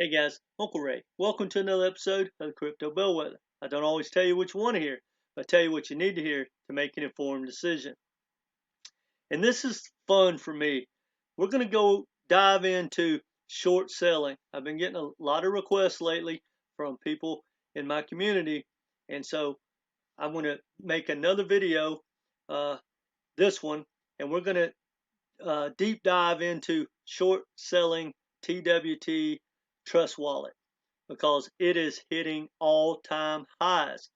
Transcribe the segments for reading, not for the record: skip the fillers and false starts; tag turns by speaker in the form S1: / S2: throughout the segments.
S1: Hey guys, Uncle Ray. Welcome to another episode of the Crypto Bellwether. I don't always tell you what you want to hear, but I tell you what you need to hear to make an informed decision. And this is fun for me. We're going to go dive into short selling. I've been getting a lot of requests lately from people in my community, and so I'm going to make another video, this one, and we're going to deep dive into short selling TWT Trust Wallet, because it is hitting all-time highs.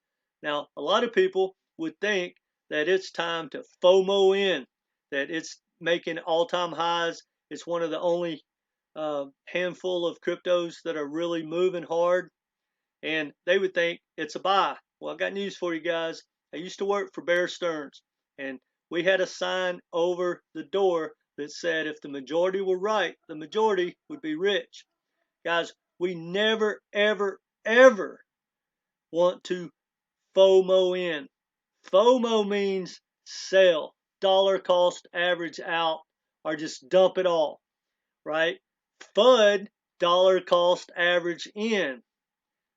S1: Now, a lot of people would think that it's time to FOMO in, that it's making all-time highs. It's one of the only handful of cryptos that are really moving hard, and they would think it's a buy. Well, I got news for you guys. I used to work for Bear Stearns, and we had a sign over the door that said if the majority were right, the majority would be rich. Guys, we never, ever, ever want to FOMO in. FOMO means sell, dollar cost average out, or just dump it all, right? FUD, dollar cost average in.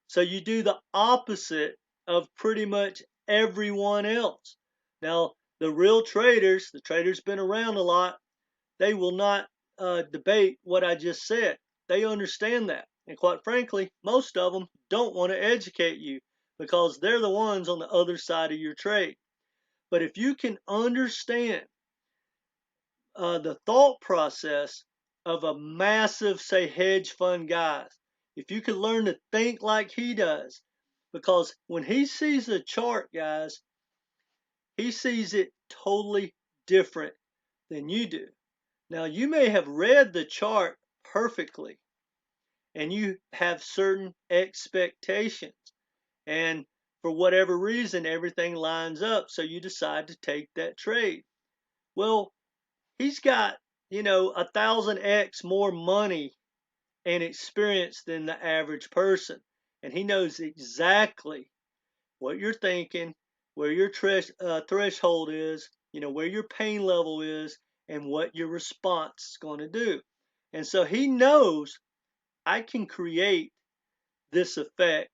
S1: So you do the opposite of pretty much everyone else. Now, the real traders, the traders been around a lot, they will not debate what I just said. They understand that. And quite frankly, most of them don't want to educate you because they're the ones on the other side of your trade. But if you can understand the thought process of a massive, say, hedge fund guy, if you can learn to think like he does, because when he sees a chart, guys, he sees it totally different than you do. Now, you may have read the chart perfectly and you have certain expectations, and for whatever reason, everything lines up, so you decide to take that trade. Well, he's got, 1,000x more money and experience than the average person, and he knows exactly what you're thinking, where your threshold is, where your pain level is, and what your response is going to do. And so he knows I can create this effect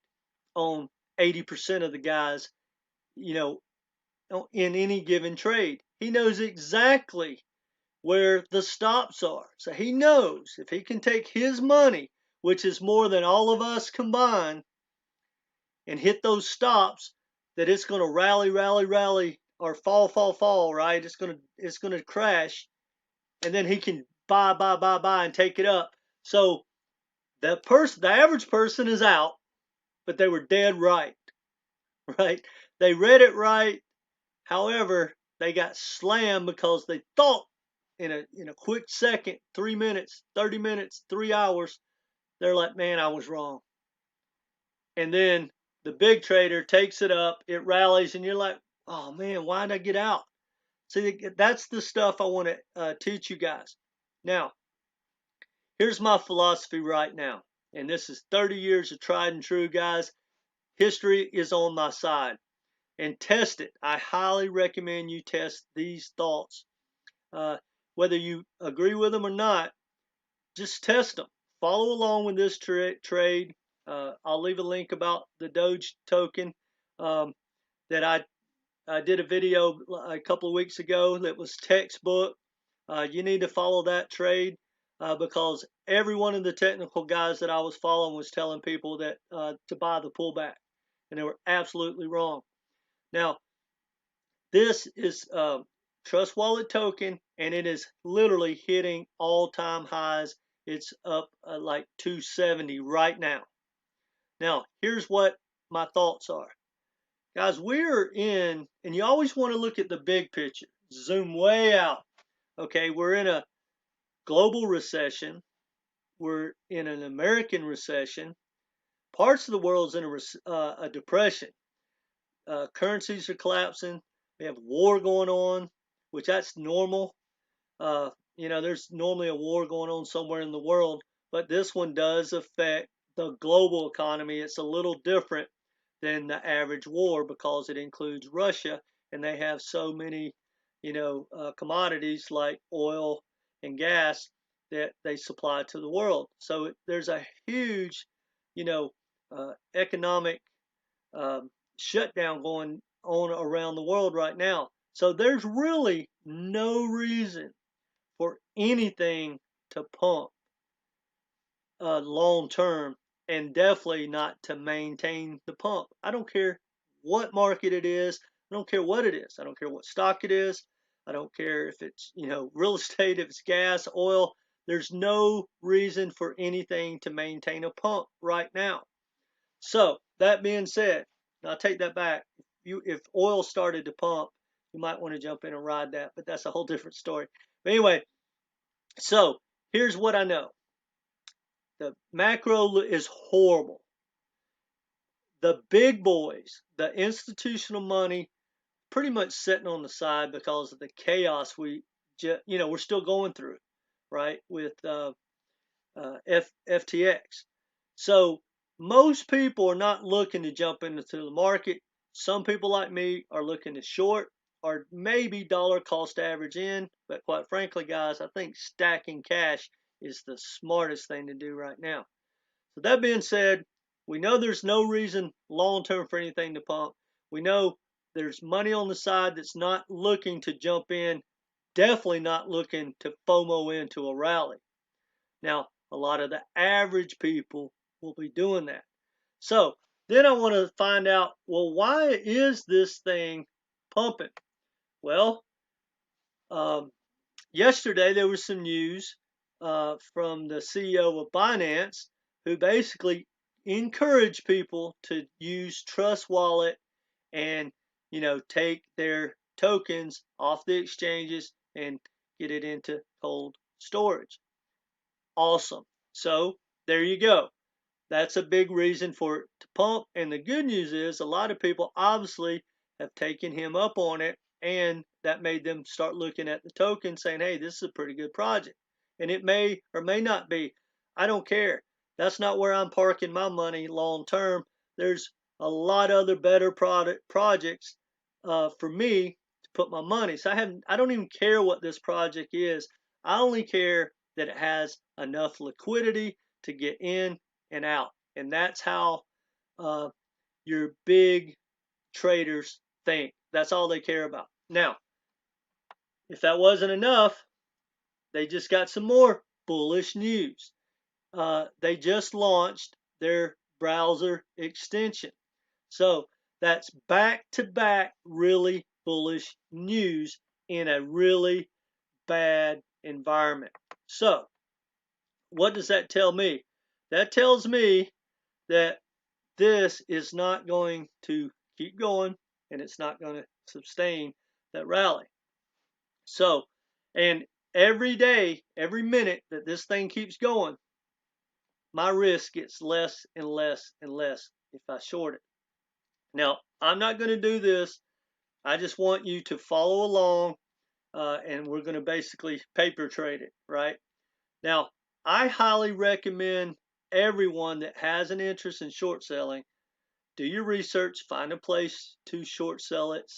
S1: on 80% of the guys, you know, in any given trade. He knows exactly where the stops are. So he knows if he can take his money, which is more than all of us combined, and hit those stops, that it's going to rally, or fall, right? It's going to crash, and then he can buy, and take it up. So the average person is out, but they were dead right, right? They read it right. However, they got slammed because they thought in a quick second, 3 minutes, 30 minutes, 3 hours, they're like, man, I was wrong. And then the big trader takes it up, it rallies, and you're like, oh man, why did I get out? See, that's the stuff I want to teach you guys. Now, here's my philosophy right now, and this is 30 years of tried and true, guys. History is on my side, and test it. I highly recommend you test these thoughts. Whether you agree with them or not, just test them. Follow along with this trade. I'll leave a link about the Doge token that I did a video a couple of weeks ago that was textbook. You need to follow that trade because every one of the technical guys that I was following was telling people that to buy the pullback, and they were absolutely wrong. Now, this is Trust Wallet token, and it is literally hitting all-time highs. It's up like 270 right now. Now, here's what my thoughts are. Guys, we're in, and you always want to look at the big picture. Zoom way out. Okay, we're in a global recession. We're in an American recession. Parts of the world's in a depression. Currencies are collapsing. We have war going on, which that's normal. There's normally a war going on somewhere in the world, but this one does affect the global economy. It's a little different than the average war because it includes Russia, and they have so many, commodities like oil and gas that they supply to the world. So there's a huge, economic shutdown going on around the world right now. So there's really no reason for anything to pump long term, and definitely not to maintain the pump. I don't care what market it is. I don't care what it is. I don't care what stock it is. I don't care if it's, real estate, if it's gas, oil. There's no reason for anything to maintain a pump right now. So that being said, I'll take that back. If oil started to pump, you might want to jump in and ride that, but that's a whole different story. But anyway, so here's what I know. The macro is horrible. The big boys, the institutional money, pretty much sitting on the side because of the chaos we're still going through, right, with FTX. So most people are not looking to jump into the market. Some people like me are looking to short or maybe dollar cost average in. But quite frankly, guys, I think stacking cash is the smartest thing to do right now. So that being said, we know there's no reason long term for anything to pump. We know there's money on the side that's not looking to jump in, definitely not looking to FOMO into a rally. Now, a lot of the average people will be doing that. So then I want to find out, well, why is this thing pumping? Well, yesterday there was some news from the CEO of Binance, who basically encouraged people to use Trust Wallet and take their tokens off the exchanges and get it into cold storage. Awesome. So there you go. That's a big reason for it to pump. And the good news is a lot of people obviously have taken him up on it, and that made them start looking at the token saying, hey, this is a pretty good project. And it may or may not be. I don't care. That's not where I'm parking my money long term. There's a lot of other better projects for me to put my money. So I don't even care what this project is. I only care that it has enough liquidity to get in and out. And that's how your big traders think. That's all they care about. Now, if that wasn't enough, they just got some more bullish news. They just launched their browser extension. So that's back-to-back really bullish news in a really bad environment. So what does that tell me? That tells me that this is not going to keep going, and it's not going to sustain that rally. So, and every day, every minute that this thing keeps going, my risk gets less and less and less if I short it. Now, I'm not going to do this. I just want you to follow along, and we're going to basically paper trade it, right? Now, I highly recommend everyone that has an interest in short selling, do your research, find a place to short sell it,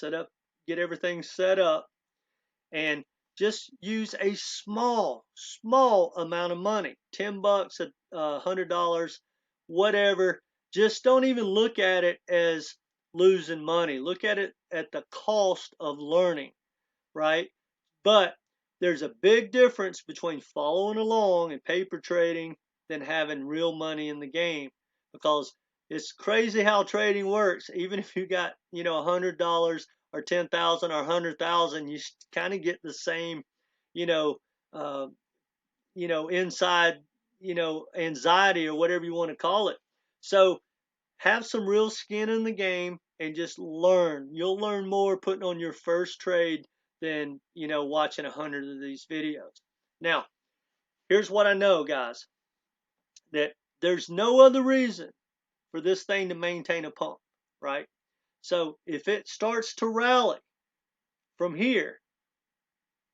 S1: get everything set up, and just use a small amount of money, $10, $100, whatever. Just don't even look at it as losing money. Look at it at the cost of learning, right? But there's a big difference between following along and paper trading than having real money in the game, because it's crazy how trading works. Even if you got, $100 or 10,000 or 100,000, you kind of get the same, inside, anxiety or whatever you want to call it. So have some real skin in the game and just learn. You'll learn more putting on your first trade than, watching 100 of these videos. Now, here's what I know, guys, that there's no other reason for this thing to maintain a pump, right? So if it starts to rally from here,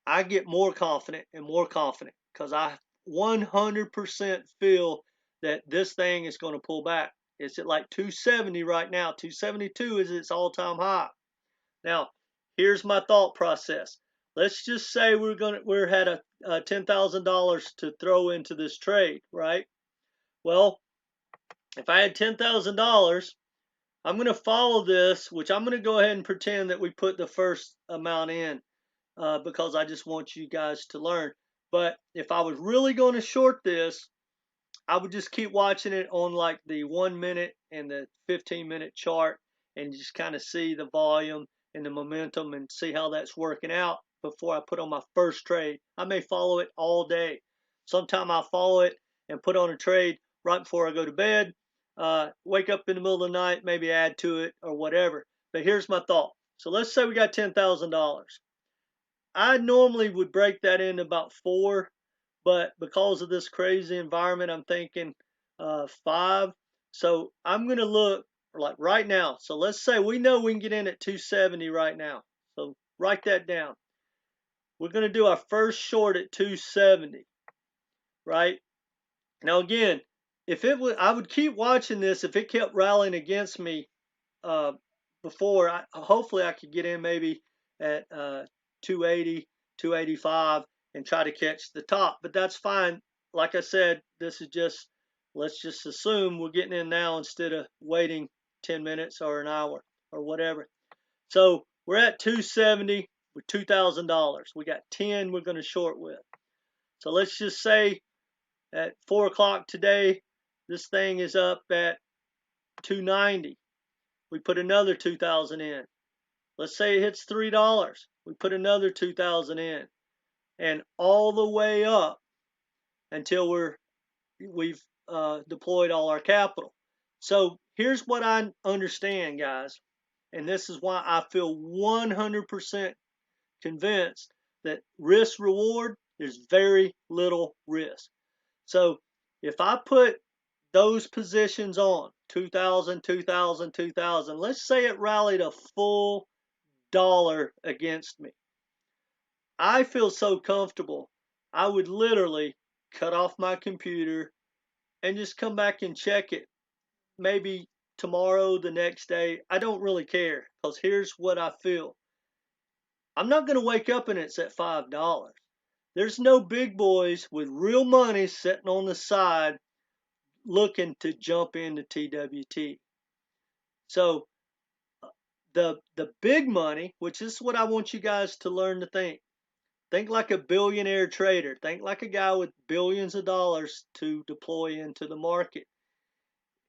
S1: I get more confident and more confident because I 100% feel that this thing is going to pull back. It's at like 270 right now. 272 is its all-time high. Now, here's my thought process. let's just say we're had a $10,000 to throw into this trade, right? Well, if I had $10,000, I'm going to follow this, which I'm going to go ahead and pretend that we put the first amount in because I just want you guys to learn. But if I was really going to short this, I would just keep watching it on like the 1 minute and the 15-minute chart and just kind of see the volume and the momentum and see how that's working out before I put on my first trade. I may follow it all day. Sometime I'll follow it and put on a trade right before I go to bed. Wake up in the middle of the night, maybe add to it or whatever. But here's my thought. So let's say we got $10,000. I normally would break that into about four, but because of this crazy environment, I'm thinking five. So I'm going to look like right now. So let's say we know we can get in at 270 right now. So write that down. We're going to do our first short at 270, right? Now again, if it would, I would keep watching this. If it kept rallying against me before, hopefully I could get in maybe at 280, 285 and try to catch the top. But that's fine. Like I said, this is just, let's just assume we're getting in now instead of waiting 10 minutes or an hour or whatever. So we're at 270 with $2,000. We got 10 we're going to short with. So let's just say at 4 o'clock today, this thing is up at 290. We put another 2,000 in. Let's say it hits $3. We put another 2,000 in, and all the way up until we've deployed all our capital. So here's what I understand, guys, and this is why I feel 100% convinced that risk reward, there's very little risk. So if I put those positions on 2,000, 2,000, 2,000, let's say it rallied a full dollar against me. I feel so comfortable, I would literally cut off my computer and just come back and check it. Maybe tomorrow, the next day. I don't really care because here's what I feel. I'm not going to wake up and it's at $5. There's no big boys with real money sitting on the side looking to jump into TWT. So the big money, which is what I want you guys to learn to think. Think like a billionaire trader. Think like a guy with billions of dollars to deploy into the market.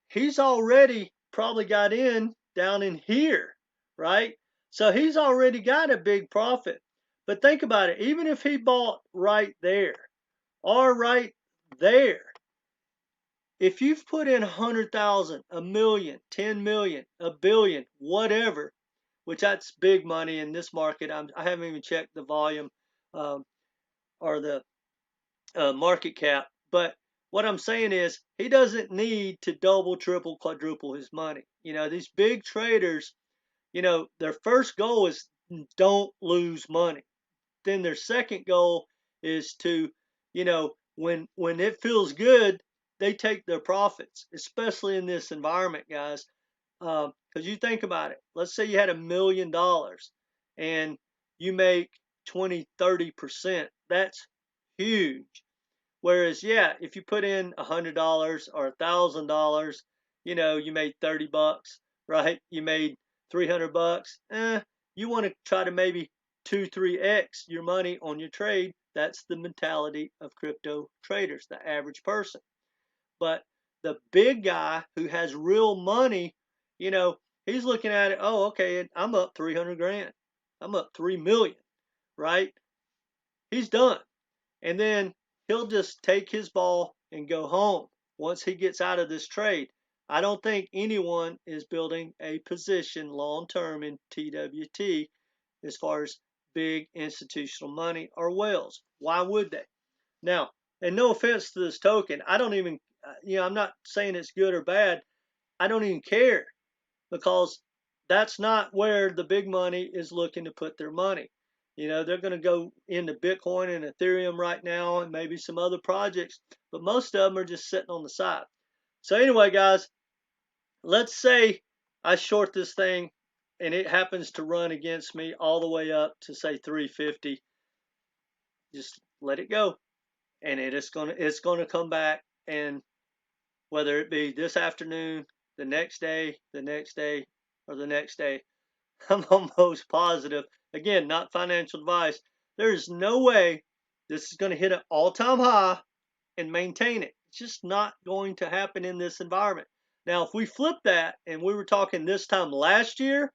S1: He's already probably got in down in here, right? So he's already got a big profit. But think about it. Even if he bought right there or right there, if you've put in 100,000, a million, 10 million, a billion, whatever, which that's big money in this market. I haven't even checked the volume or the market cap. But what I'm saying is he doesn't need to double, triple, quadruple his money. You know, these big traders, you know, their first goal is don't lose money. Then their second goal is to, you know, when it feels good, they take their profits, especially in this environment, guys. Because you think about it. Let's say you had $1 million and you make 20, 30%. That's huge. Whereas, yeah, if you put in $100 or $1,000, you know, you made 30 bucks, right? You made 300 bucks. You want to try to maybe 2, 3x your money on your trade. That's the mentality of crypto traders, the average person. But the big guy who has real money, you know, he's looking at it. Oh, okay, I'm up 300 grand. I'm up 3 million, right? He's done. And then he'll just take his ball and go home once he gets out of this trade. I don't think anyone is building a position long term in TWT as far as big institutional money or whales. Why would they? Now, and no offense to this token, I don't even, you know, I'm not saying it's good or bad. I don't even care because that's not where the big money is looking to put their money. You know, they're going to go into Bitcoin and Ethereum right now and maybe some other projects, but most of them are just sitting on the side. So anyway, guys, let's say I short this thing and it happens to run against me all the way up to say 350. just let it go, and it's gonna come back. And whether it be this afternoon, the next day, or the next day, I'm almost positive. Again, not financial advice. There's no way this is going to hit an all-time high and maintain it. It's just not going to happen in this environment. Now, if we flip that and we were talking this time last year,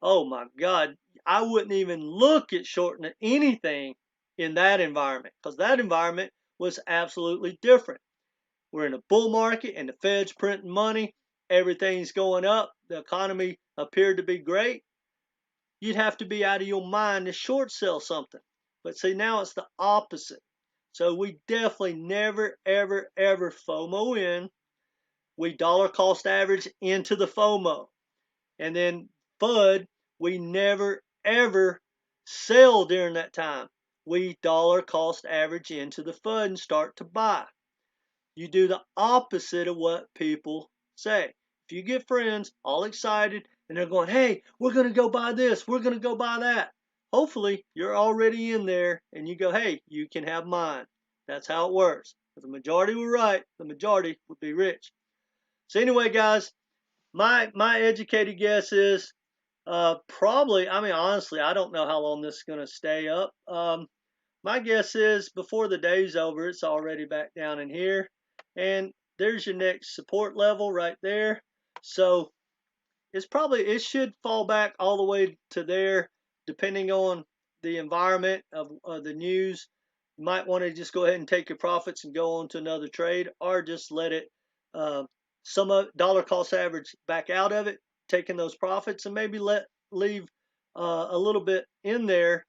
S1: oh my God, I wouldn't even look at shorting anything in that environment, because that environment was absolutely different. We're in a bull market and the Fed's printing money. Everything's going up. The economy appeared to be great. You'd have to be out of your mind to short sell something. But see, now it's the opposite. So we definitely never, ever, ever FOMO in. We dollar cost average into the FOMO. And then FUD, we never, ever sell during that time. We dollar cost average into the FUD and start to buy. You do the opposite of what people say. If you get friends all excited and they're going, hey, we're going to go buy this, we're going to go buy that. Hopefully, you're already in there and you go, hey, you can have mine. That's how it works. If the majority were right, the majority would be rich. So anyway, guys, my educated guess is probably, I mean, honestly, I don't know how long this is going to stay up. My guess is before the day's over, it's already back down in here. And there's your next support level right there. So it should fall back all the way to there, depending on the environment of the news. You might want to just go ahead and take your profits and go on to another trade, or just let it some dollar cost average back out of it, taking those profits, and maybe leave a little bit in there,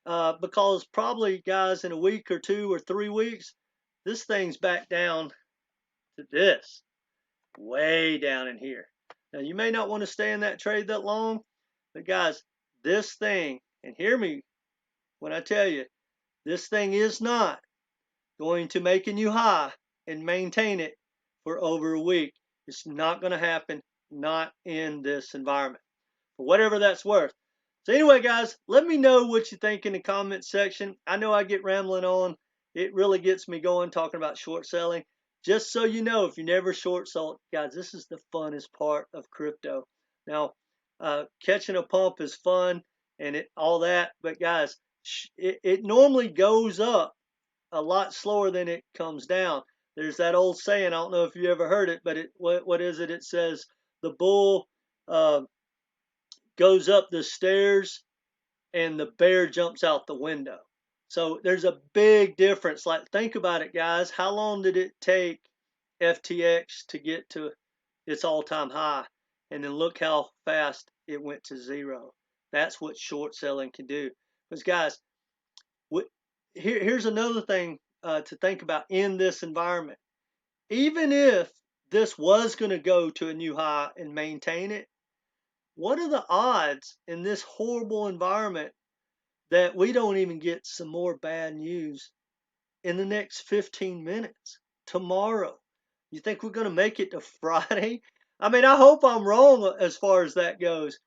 S1: because probably, guys, in a week or 2 or 3 weeks, this thing's back down to this, way down in here. Now, you may not want to stay in that trade that long, but guys, this thing, and hear me when I tell you, this thing is not going to make a new high and maintain it for over a week. It's not going to happen, not in this environment, for whatever that's worth. So anyway, guys, let me know what you think in the comments section. I know I get rambling on. It really gets me going talking about short selling. Just so you know, if you never short sold, guys, this is the funnest part of crypto. Now, catching a pump is fun and all that, but guys, it normally goes up a lot slower than it comes down. There's that old saying, I don't know if you ever heard it, but what is it? It says the bull goes up the stairs and the bear jumps out the window. So there's a big difference. Like, think about it, guys. How long did it take FTX to get to its all-time high? And then look how fast it went to zero. That's what short selling can do. Because, guys, here's another thing to think about in this environment. Even if this was going to go to a new high and maintain it, what are the odds in this horrible environment that we don't even get some more bad news in the next 15 minutes, tomorrow? You think we're going to make it to Friday? I mean, I hope I'm wrong as far as that goes.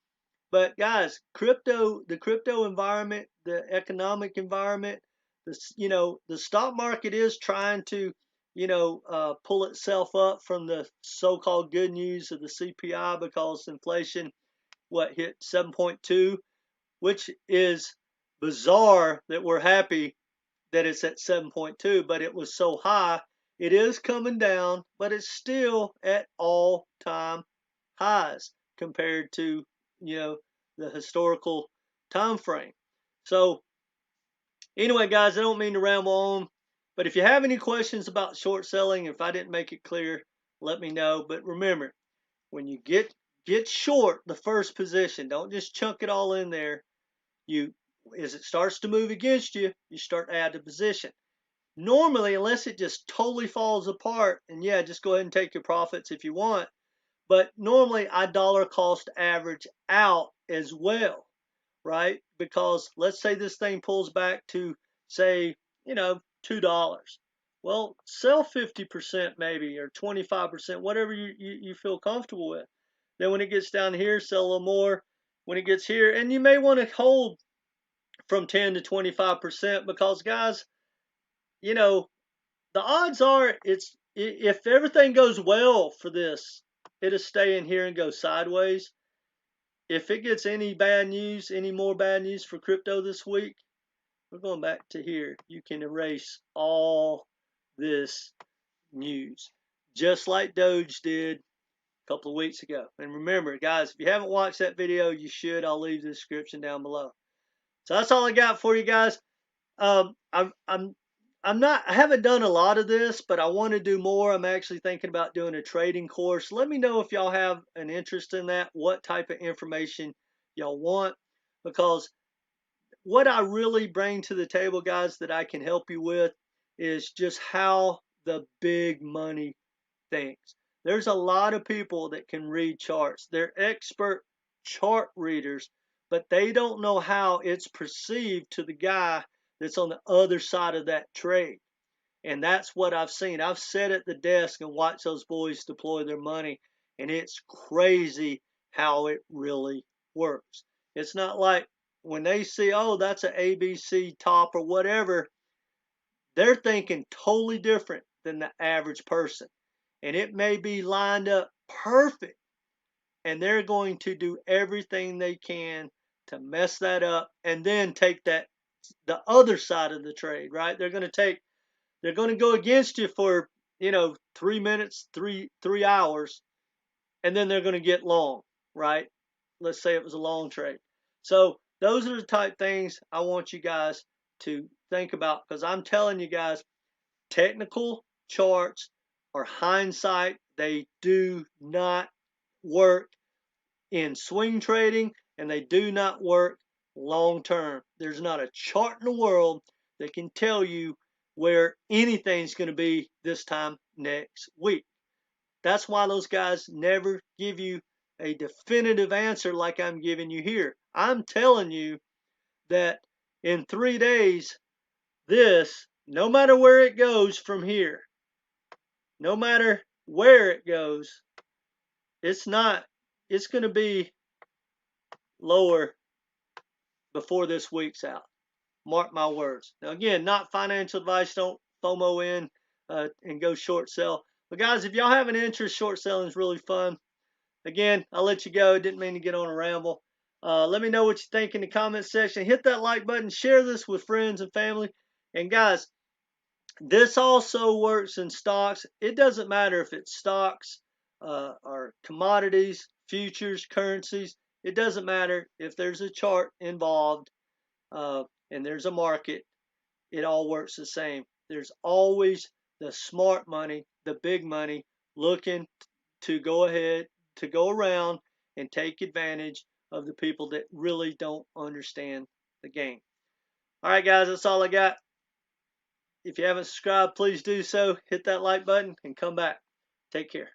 S1: But guys, the crypto environment, the economic environment, the stock market is trying to, pull itself up from the so-called good news of the CPI, because inflation, hit 7.2, which is bizarre that we're happy that it's at 7.2, but it was so high. It is coming down, but it's still at all-time highs compared to, the historical time frame. So anyway, guys, I don't mean to ramble on, but if you have any questions about short selling, if I didn't make it clear, let me know. But remember, when you get short the first position, don't just chunk it all in there. As it starts to move against you, you start to add a position. Normally, unless it just totally falls apart, and yeah, just go ahead and take your profits if you want. But normally, I dollar cost average out as well, right? Because let's say this thing pulls back to, say, $2. Well, sell 50% maybe, or 25%, whatever you feel comfortable with. Then when it gets down here, sell a little more. When it gets here, and you may want to hold from 10 to 25%, because guys, you know, the odds are if everything goes well for this, it'll stay in here and go sideways. If it gets any bad news, any more bad news for crypto this week, we're going back to here. You can erase all this news, just like Doge did a couple of weeks ago. And remember, guys, if you haven't watched that video, you should. I'll leave the description down below. So that's all I got for you guys. I'm not, I haven't done a lot of this, but I want to do more. I'm actually thinking about doing a trading course. Let me know if y'all have an interest in that, what type of information y'all want, because what I really bring to the table, guys, that I can help you with is just how the big money thinks. There's a lot of people that can read charts. They're expert chart readers, but they don't know how it's perceived to the guy that's on the other side of that trade. And that's what I've seen. I've sat at the desk and watched those boys deploy their money, and it's crazy how it really works. It's not like when they see, oh, that's an ABC top or whatever, they're thinking totally different than the average person. And it may be lined up perfect, and they're going to do everything they can to mess that up and then take that the other side of the trade, right? They're going to go against you for 3 minutes, three hours, and then they're going to get long, right? Let's say it was a long trade. So those are the type things I want you guys to think about, because I'm telling you guys, technical charts are hindsight. They do not work in swing trading, and they do not work long term. There's not a chart in the world that can tell you where anything's going to be this time next week. That's why those guys never give you a definitive answer like I'm giving you here. I'm telling you that in 3 days, this, no matter where it goes from here, no matter where it goes, it's going to be lower before this week's out. Mark my words. Now, again, not financial advice. Don't FOMO in and go short sell. But guys, if y'all have an interest, short selling is really fun. Again, I'll let you go. Didn't mean to get on a ramble. Let me know what you think in the comment section. Hit that like button. Share this with friends and family. And guys, this also works in stocks. It doesn't matter if it's stocks or commodities, futures, currencies. It doesn't matter if there's a chart involved and there's a market. It all works the same. There's always the smart money, the big money, looking to go ahead, to go around and take advantage of the people that really don't understand the game. All right, guys, that's all I got. If you haven't subscribed, please do so. Hit that like button and come back. Take care.